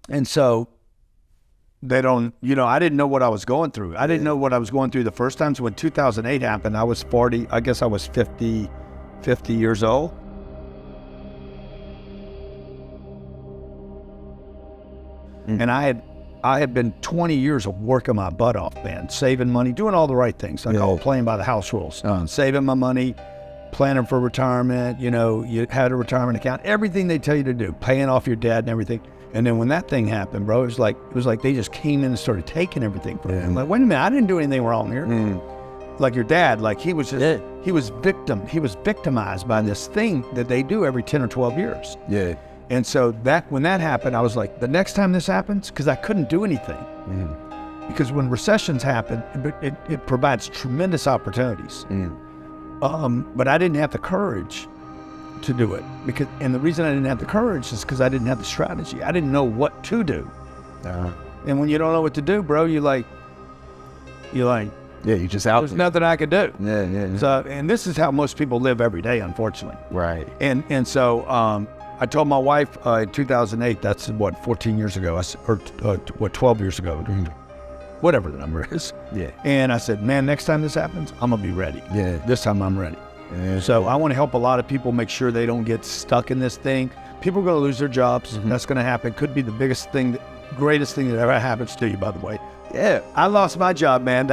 And so they don't, I didn't know what I was going through. I didn't know what I was going through the first time. So when 2008 happened, I was 40, I guess I was 50 years old. And I had been 20 years of working my butt off, man, saving money, doing all the right things. I call it playing by the house rules. Saving my money, planning for retirement, you had a retirement account, everything they tell you to do, paying off your debt and everything. And then when that thing happened, bro, it was like they just came in and started taking everything from me. I'm like, wait a minute, I didn't do anything wrong here. Like your dad, like he was victimized by this thing that they do every 10 or 12 years. Yeah. And so when that happened, I was like, the next time this happens, because I couldn't do anything. Because when recessions happen, it provides tremendous opportunities. But I didn't have the courage to do it. And the reason I didn't have the courage is because I didn't have the strategy. I didn't know what to do. And when you don't know what to do, bro, you're like, yeah, you just out. There's nothing I could do. Yeah. So, and this is how most people live every day, unfortunately. Right. And so I told my wife in 2008, that's 14 years ago, or 12 years ago, whatever the number is. Yeah. And I said, man, next time this happens, I'm gonna be ready. Yeah. This time I'm ready. Yeah. So I want to help a lot of people make sure they don't get stuck in this thing. People are gonna lose their jobs. That's gonna happen. Could be the biggest thing, greatest thing that ever happens to you, by the way. Yeah. I lost my job, man.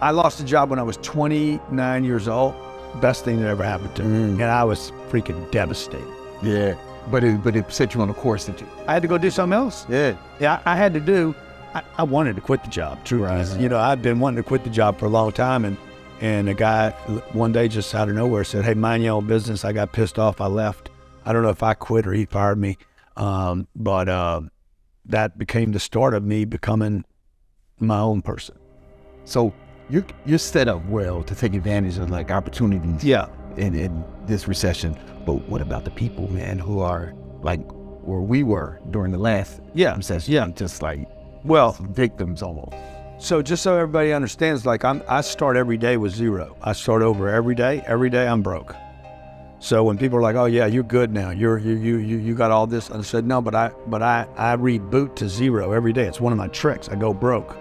I lost a job when I was 29 years old. Best thing that ever happened to me. And I was freaking devastated. Yeah. But it set you on a course that I had to go do something else. Yeah. Yeah, I had to do, I wanted to quit the job, true. Right. I've been wanting to quit the job for a long time, and a guy one day just out of nowhere said, hey, mind your own business. I got pissed off, I left. I don't know if I quit or he fired me. But that became the start of me becoming my own person. So you're set up well to take advantage of like opportunities. Yeah. In this recession. But what about the people, man, who are like where we were during the last recession? Yeah. Just like, victims almost. So just so everybody understands, like I start every day with zero. I start over every day. Every day I'm broke. So when people are like, oh yeah, you're good now. You got all this. I said, no, but I reboot to zero every day. It's one of my tricks. I go broke.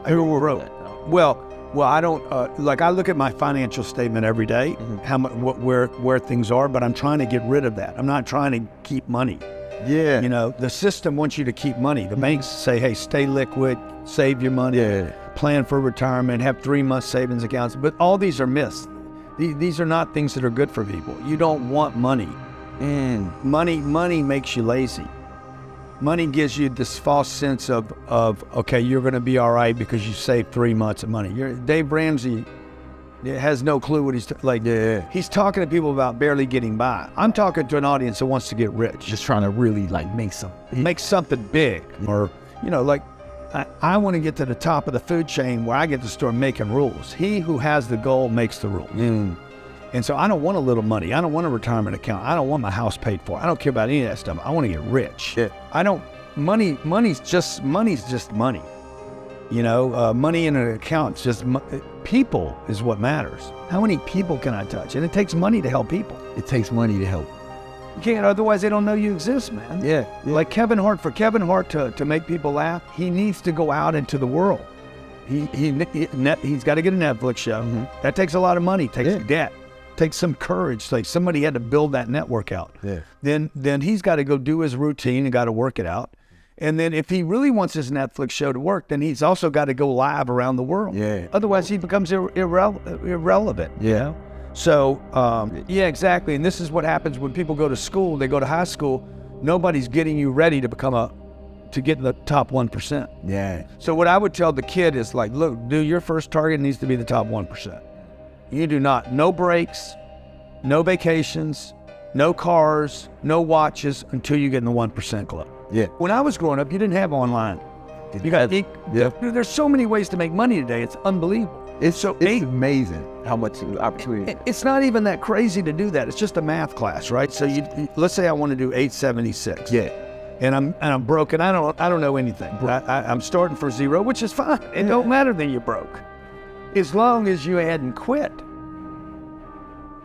I go broke. Well, I don't, I look at my financial statement every day, how much, where things are, but I'm trying to get rid of that. I'm not trying to keep money. Yeah. The system wants you to keep money. The banks say, hey, stay liquid, save your money, plan for retirement, have 3-month savings accounts. But all these are myths. These are not things that are good for people. You don't want money. Money makes you lazy. Money gives you this false sense of okay, you're going to be all right because you saved 3 months of money. Dave Ramsey has no clue what he's He's talking to people about barely getting by. I'm talking to an audience that wants to get rich, just trying to really make something big. Or I want to get to the top of the food chain where I get to start making rules. He who has the goal makes the rules. And so I don't want a little money. I don't want a retirement account. I don't want my house paid for. I don't care about any of that stuff. I want to get rich. Yeah. Money's just money. Money in an account, people is what matters. How many people can I touch? And it takes money to help people. It takes money to help. You can't, otherwise they don't know you exist, man. Yeah. Like Kevin Hart, for Kevin Hart to make people laugh, he needs to go out into the world. He's got to get a Netflix show. That takes a lot of money, takes debt. Takes some courage. Like somebody had to build that network out. Yeah. Then he's got to go do his routine and got to work it out. And then if he really wants his Netflix show to work, then he's also got to go live around the world. Yeah. Otherwise he becomes irrelevant. Yeah. So exactly. And this is what happens when people go to school. They go to high school. Nobody's getting you ready to to get in the top 1%. Yeah. So what I would tell the kid is like, look, dude, your first target needs to be the top 1%. You do not, no breaks, no vacations, no cars, no watches until you get in the 1% club. Yeah. When I was growing up, you didn't have online. There's so many ways to make money today. It's unbelievable. It's amazing how much opportunity. It's not even that crazy to do that. It's just a math class, right? So let's say I want to do 876. Yeah. And I'm broke and I don't know anything. I'm starting for zero, which is fine. It don't matter that you're broke, as long as you hadn't quit.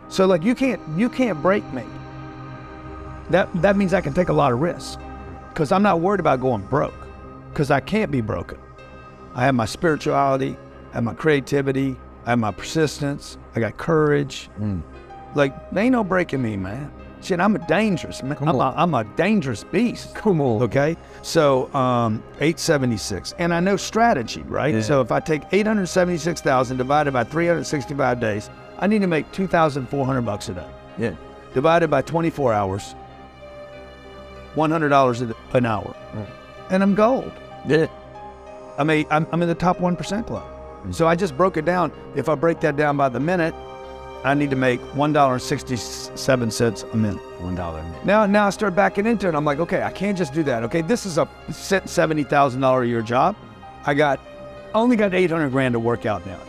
So like you can't break me. That means I can take a lot of risks. because I'm not worried about going broke, because I can't be broken. I have my spirituality, I have my creativity, I have my persistence, I got courage. Like, there ain't no breaking me, man. Shit, I'm a dangerous man. I'm a dangerous beast. Come on. Okay? So 876. And I know strategy, right? Yeah. So if I take 876,000 divided by 365 days, I need to make $2,400 a day. Yeah. Divided by 24 hours, $100 an hour. And I'm gold. Yeah. I mean, I'm in the top 1% club. So I just broke it down. If I break that down by the minute, I need to make $1.67 a minute. $1 a minute. Now I start backing into it. I'm like, okay, I can't just do that. Okay, this is a $70,000 a year job. I only got 800 grand to work out now.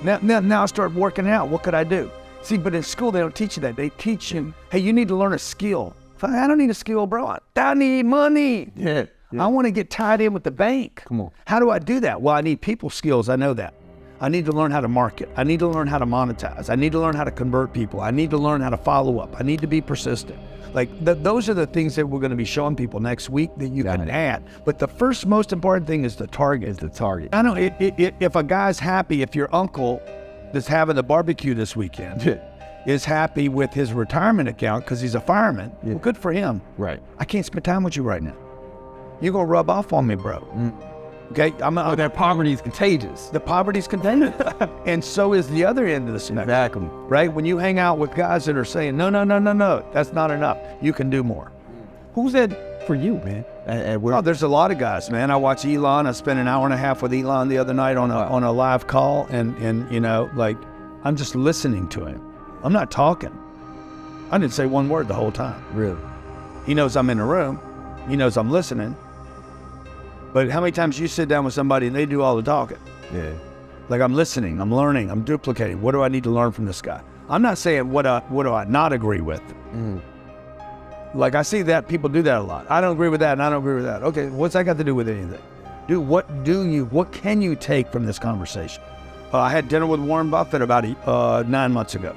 Now I start working out. What could I do? See, but in school, they don't teach you that. They teach you, hey, you need to learn a skill. I don't need a skill, bro. I need money. Yeah. I want to get tied in with the bank. Come on. How do I do that? Well, I need people skills. I know that. I need to learn how to market. I need to learn how to monetize. I need to learn how to convert people. I need to learn how to follow up. I need to be persistent. Like those are the things that we're going to be showing people next week that you can add. But the first most important thing is the target. I know if a guy's happy, if your uncle that's having the barbecue this weekend is happy with his retirement account because he's a fireman, well, good for him. Right. I can't spend time with you right now. You're going to rub off on me, bro. Okay, that poverty is contagious. The poverty's contagious. And so is the other end of the spectrum. Exactly. Right? When you hang out with guys that are saying, no, that's not enough. You can do more. Who's that for you, man? Oh, there's a lot of guys, man. I watch Elon. I spent an hour and a half with Elon the other night on a live call. And you know, like, I'm just listening to him. I'm not talking. I didn't say one word the whole time. Really? He knows I'm in the room. He knows I'm listening. But how many times you sit down with somebody and they do all the talking? Yeah. Like, I'm listening, I'm learning, I'm duplicating. What do I need to learn from this guy? I'm not saying what do I not agree with. Like, I see that people do that a lot. I don't agree with that and I don't agree with that. Okay, what's that got to do with anything? What can you take from this conversation? I had dinner with Warren Buffett about 9 months ago.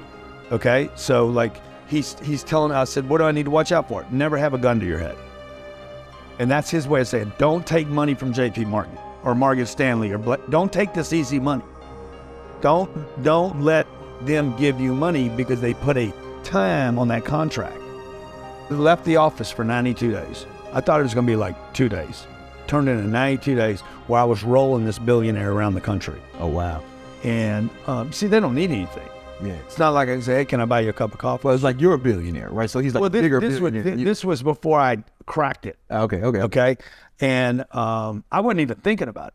Okay, so like he's telling us, I said, what do I need to watch out for? Never have a gun to your head. And that's his way of saying, don't take money from J.P. Morgan or Morgan Stanley, or don't take this easy money. Don't let them give you money because they put a time on that contract. He left the office for 92 days. I thought it was going to be like 2 days. Turned into 92 days where I was rolling this billionaire around the country. Oh, wow. And see, they don't need anything. Yeah. It's not like I can say, hey, can I buy you a cup of coffee? Well, it's like you're a billionaire, right? So he's like bigger billionaire. This was before I cracked it. Okay. And I wasn't even thinking about it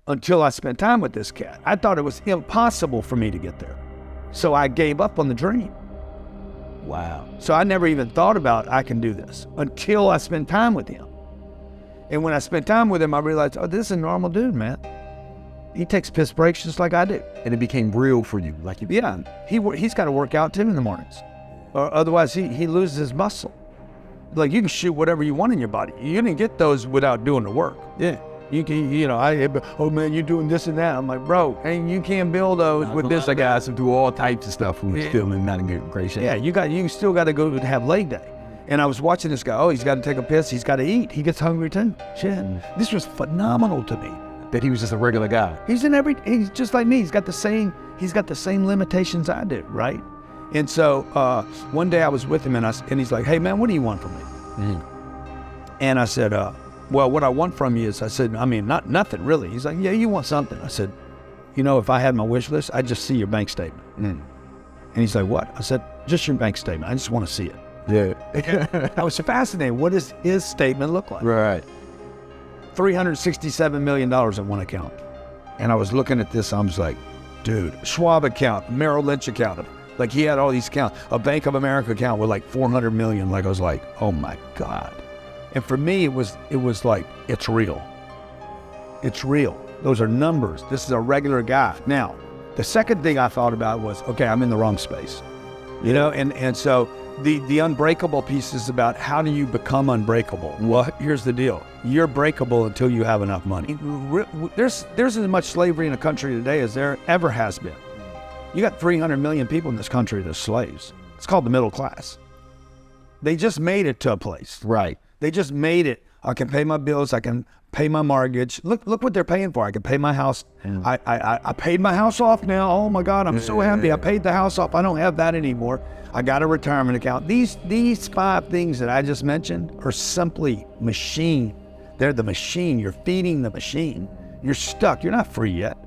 until I spent time with this cat. I thought it was impossible for me to get there. So I gave up on the dream. Wow. So I never even thought about I can do this until I spent time with him. And when I spent time with him, I realized, oh, this is a normal dude, man. He takes piss breaks just like I do. And it became real for you. He's got to work out too in the mornings. Or otherwise he loses his muscle. Like, you can shoot whatever you want in your body. You didn't get those without doing the work. Yeah. You can, oh man, you're doing this and that. I'm like, bro, hey, you can't build those with this. I guys who do all types of stuff who still not in great shape. Yeah, you still got to go to have leg day. And I was watching this guy. Oh, he's got to take a piss. He's got to eat. He gets hungry too. Shit. This was phenomenal to me. That he was just a regular guy. He's just like me. He's got the same limitations I do, right? And so one day I was with him and he's like, hey man, what do you want from me? And I said, well, what I want from you is, I said, I mean, nothing really. He's like, yeah, you want something. I said, if I had my wish list, I'd just see your bank statement. And he's like, what? I said, just your bank statement. I just want to see it. Yeah. I was fascinated. What does his statement look like? Right. $367 million in one account. And I was looking at this, I was like, dude, Schwab account, Merrill Lynch account. Like, he had all these accounts, a Bank of America account with like 400 million. Like, I was like, oh my God. And for me, it was like, it's real. It's real. Those are numbers. This is a regular guy. Now, the second thing I thought about was, okay, I'm in the wrong space. And so the unbreakable piece is about, how do you become unbreakable? Well, here's the deal. You're breakable until you have enough money. There's as much slavery in the country today as there ever has been. You got 300 million people in this country that's slaves. It's called the middle class. They just made it to a place. Right. They just made it I can pay my bills. I can pay my mortgage. Look what they're paying for. I can pay my house. I paid my house off now. Oh my God, I'm so happy. I paid the house off. I don't have that anymore. I got a retirement account. These 5 things that I just mentioned are simply machine. They're the machine. You're feeding the machine. You're stuck. You're not free yet.